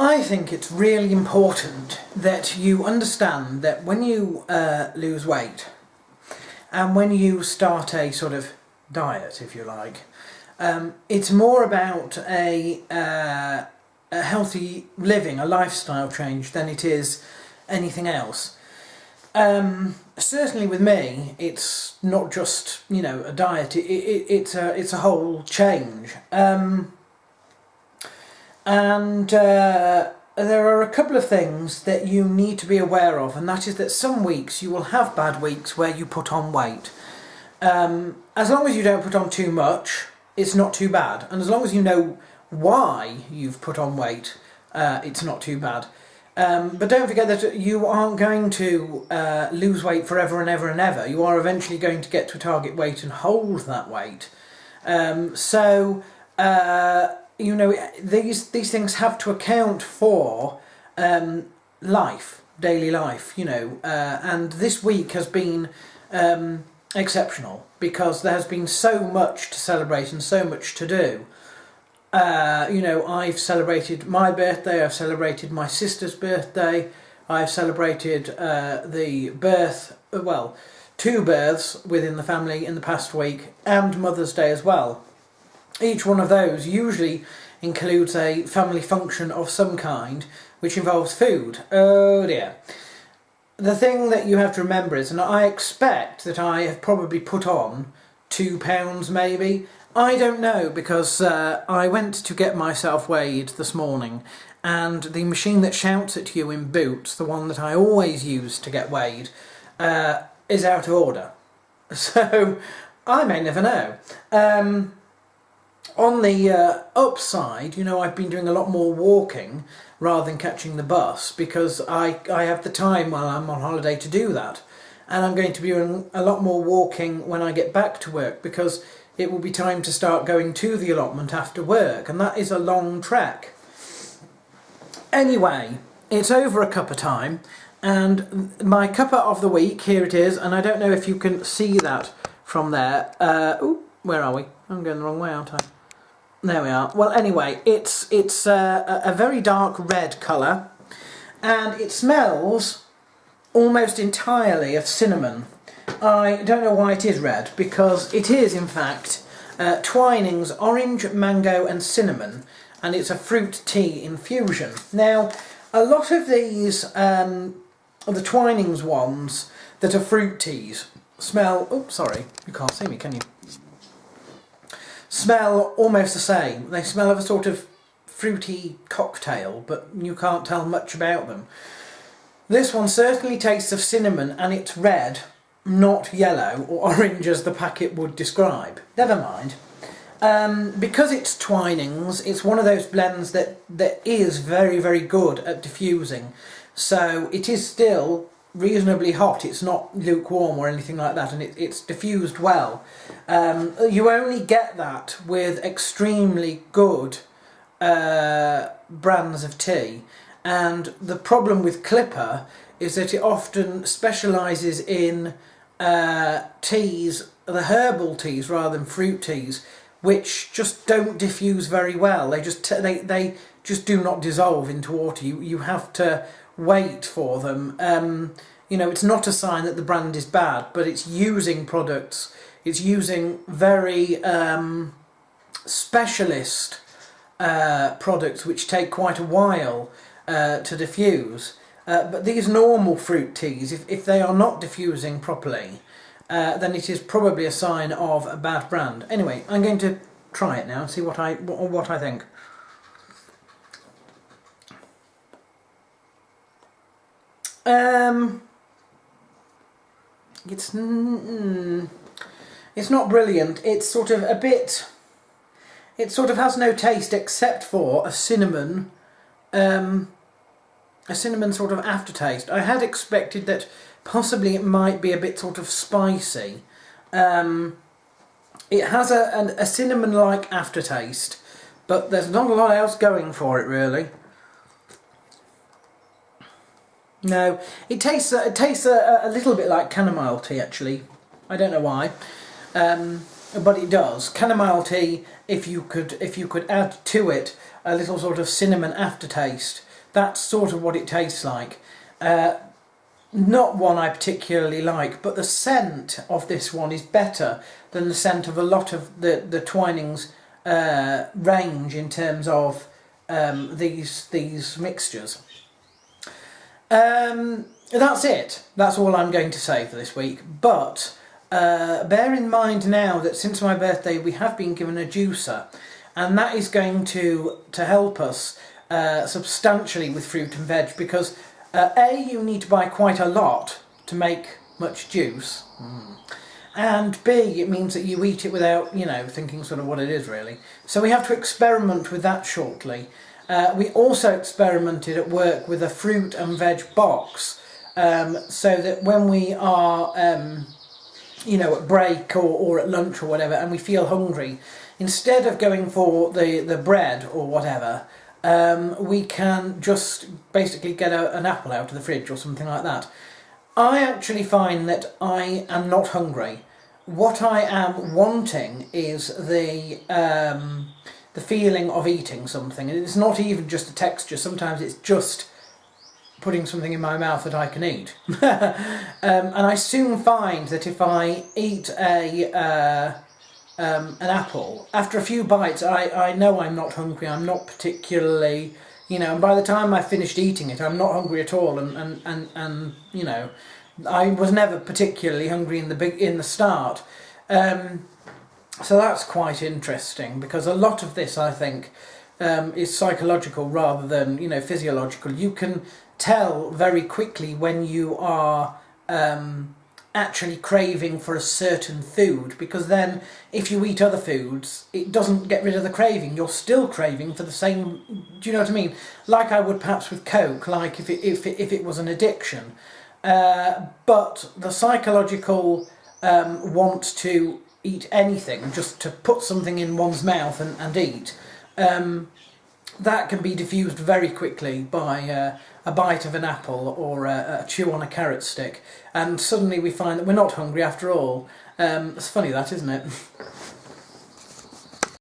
I think it's really important that you understand that when you lose weight and when you start a sort of diet, if you like, it's more about a healthy living, a lifestyle change, than it is anything else. Certainly with me, it's not just, you know, a diet, it's a whole change. There are a couple of things that you need to be aware of, and that is that some weeks you will have bad weeks where you put on weight. As long as you don't put on too much, it's not too bad, and as long as you know why you've put on weight, it's not too bad. But don't forget that you aren't going to lose weight forever and ever and ever. You are eventually going to get to a target weight and hold that weight. You know, these things have to account for life, daily life, you know, and this week has been exceptional because there has been so much to celebrate and so much to do. You know, I've celebrated my birthday, I've celebrated my sister's birthday, I've celebrated the birth, well, 2 births within the family in the past week, and Mother's Day as well. Each one of those usually includes a family function of some kind, which involves food. Oh dear. The thing that you have to remember is, and I expect that I have probably put on 2 pounds maybe. I don't know, because I went to get myself weighed this morning, and the machine that shouts at you in Boots, the one that I always use to get weighed, is out of order. So I may never know. On the upside, you know, I've been doing a lot more walking rather than catching the bus, because I have the time while I'm on holiday to do that. And I'm going to be doing a lot more walking when I get back to work, because it will be time to start going to the allotment after work, and that is a long trek. Anyway, it's over a cuppa time, and my cuppa of the week, here it is, and I don't know if you can see that from there. Ooh, where are we? I'm going the wrong way, aren't I? There we are. Well, anyway, it's a very dark red colour, and it smells almost entirely of cinnamon. I don't know why it is red, because it is in fact Twinings orange, mango and cinnamon, and it's a fruit tea infusion. Now, a lot of these the Twinings ones that are fruit teas smell, oh sorry, you can't see me, can you? Smell almost the same. They smell of a sort of fruity cocktail, but you can't tell much about them. This one certainly tastes of cinnamon, and it's red, not yellow or orange as the packet would describe. Never mind. Because it's Twinings, it's one of those blends that is very, very good at diffusing. So it is still reasonably hot, it's not lukewarm or anything like that, and it's diffused well. You only get that with extremely good brands of tea, and the problem with Cuppa is that it often specialises in teas, the herbal teas rather than fruit teas, which just don't diffuse very well. They just do not dissolve into water. You have to wait for them. You know, it's not a sign that the brand is bad, but it's using products. It's using very specialist products which take quite a while to diffuse. But these normal fruit teas, if they are not diffusing properly, then it is probably a sign of a bad brand. Anyway, I'm going to try it now and see what I think. It's not brilliant. It's sort of a bit. It sort of has no taste except for a cinnamon sort of aftertaste. I had expected that possibly it might be a bit sort of spicy. It has a cinnamon-like aftertaste, but there's not a lot else going for it really. No, it tastes a little bit like chamomile tea actually. I don't know why, but it does. Chamomile tea, if you could add to it a little sort of cinnamon aftertaste, That's sort of what it tastes like. Not one I particularly like, but the scent of this one is better than the scent of a lot of the Twinings range in terms of these mixtures. That's it. That's all I'm going to say for this week. But bear in mind now that since my birthday we have been given a juicer, and that is going to help us substantially with fruit and veg, because A, you need to buy quite a lot to make much juice, and B, it means that you eat it without, thinking sort of what it is really. So we have to experiment with that shortly. We also experimented at work with a fruit and veg box, so that when we are, at break or at lunch or whatever, and we feel hungry, instead of going for the bread or whatever, we can just basically get an apple out of the fridge or something like that. I actually find that I am not hungry. What I am wanting is the feeling of eating something. And it's not even just a texture. Sometimes it's just putting something in my mouth that I can eat. And I soon find that if I eat an apple, after a few bites I know I'm not hungry. I'm not particularly, and by the time I finished eating it I'm not hungry at all, and I was never particularly hungry in the start. So that's quite interesting, because a lot of this I think is psychological rather than physiological. You can tell very quickly when you are actually craving for a certain food, because then if you eat other foods it doesn't get rid of the craving. You're still craving for the same, do you know what I mean? Like I would perhaps with Coke, like if it was an addiction. But the psychological want to eat anything, just to put something in one's mouth and eat, that can be diffused very quickly by a bite of an apple or a chew on a carrot stick, and suddenly we find that we're not hungry after all. It's funny that, isn't it?